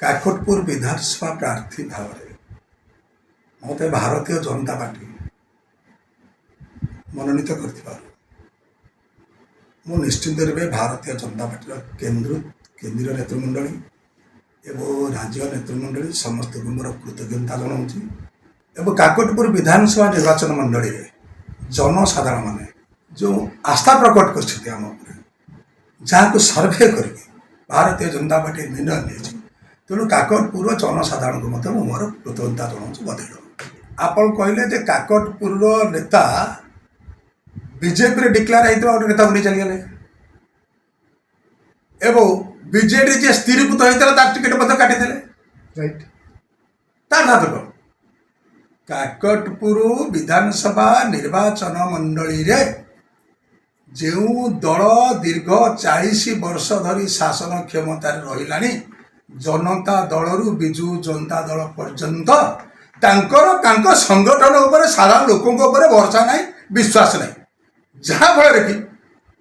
काकोटपुर विधानसभा प्रार्थी भाव मत भारतीय जनता पार्टी मनोनीत कर निश्चिंत रूपे भारतीय जनता पार्टी केन्द्रीय नेतृमंडली एवं राज्य नेतृमंडली समस्त मोर कृतज्ञता जनाऊँ। काकोटपुर विधानसभा निर्वाचन मंडली जनसाधारण माने जो आस्था प्रकट कर जहाँ सर्वे कर भारतीय जनता पार्टी निर्णय नहीं तेणु काकोटपुर जनसाधारण को मतलब मोर कृतज्ञता जनाऊँ बधाई। आपण कहले काकोटपुर नेता बीजेपी डिक्लेयर होता गोटे नेता बनी चलीगले एवं बीजेडी जे स्थिरीभूत होता तार टिकेट काटिदे राइट तार काकोटपुर विधानसभा निर्वाचन मंडली रे जो दल दीर्घ 40 वर्ष धरी शासन क्षमता रही जनता दलरू बिजु जनता दल पर्यंत संगठन उपर साधारण लोकों भरोसा ना विश्वास ना जहाँ फल कि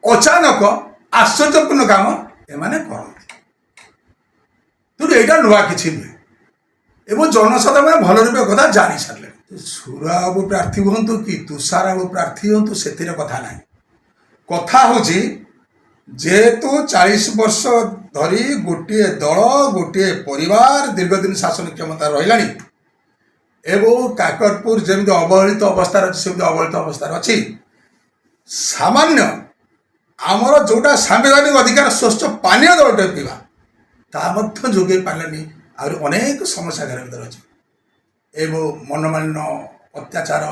अचानक आश्चर्यपूर्ण काम एमाने करते तेणु यहाँ नुआ कि नुहे एवं जनसाधारण भल रूपे कथा जानी सारे सुरा बाबू प्रार्थी हूँ कि तुषार बाबू प्रार्थी हूँ से कथा ना कथा हूँ जेहेतु 40 वर्ष धरी गोटे दल गोटे परिवार दीर्घ दिन शासन क्षमता रही एवं काकोटपुर जमी अवहेलित अवस्था अच्छी अवहेलित अवस्था अच्छी सामान्य आमर जोटा सांविधानिक अधिकार स्वच्छ पानीय जल पीवा ता जोगे पारे अनेक समस्या घर भर अच्छे एवं मनमान्य अत्याचार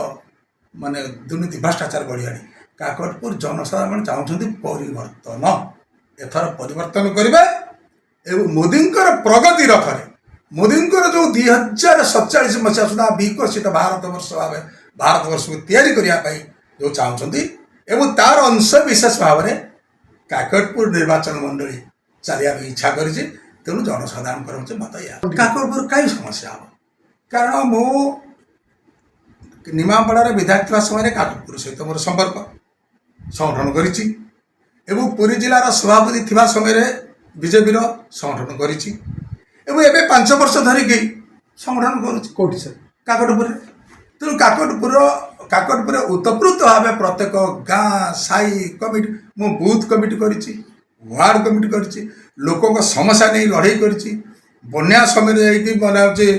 माने दुर्नीति भ्रष्टाचार बढ़िया काकोटपुर जनसाधारण चाहते परिवर्तन एथर परिवर्तन करेंगे एवं मोदी प्रगति रथरे मोदी जो 2047 मसीहा सुधा विकसित भारत वर्ष भाव भारत वर्ष को या जो चाहते एवं तार अंश विशेष भाव में काकोटपुर निर्वाचन मंडली चलिया इच्छा कर तेणु जनसाधारण मत या काकोटपुर कई समस्या हम कारण मो निमापड़ार विधायक समय काकोटपुर सहित मोर संपर्क संगठन करिछि एवं पुरी जिलार सभापति थिबा समय बीजेपी संगठन करिछि एवं एबे 5 वर्ष धरिकी संगठन करुछि कोठी सर काकोटपुर तेणु काकोटपुर उत्तप्रुत भाव प्रत्येक गाँ साई कमिटी मु बूथ कमिटी करिछि वार्ड कमिटी करिछि लोकों समस्या नहीं लड़ाई करिछि बन्या समय जाइए माने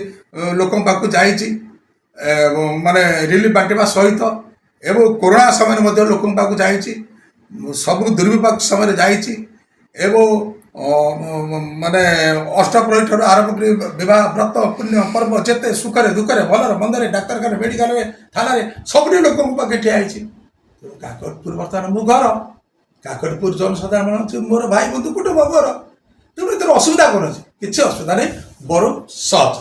लोकों पाक जाइछि माने रिलीफ बांटवा सहित एवं कोरोना समय मध्य लोकों पाक जाइछि सब दुर्विपाक समय जाइछि एवं माने अष्टप्रहरी ठार आरंभ कर विवाह व्रत पुण्य पर्व जेते सुखरे दुखरे भलरे मंदरे डाक्तरखाना मेडिकल थाना सब लोकों पाखे ठिया काकोटपुर बर्तमान मो घर काकोटपुर जनसाधारण मोर भाई बंधु कुटुंब घर तेणु असुविधा कौन किसी असुविधा नहीं बर सहज।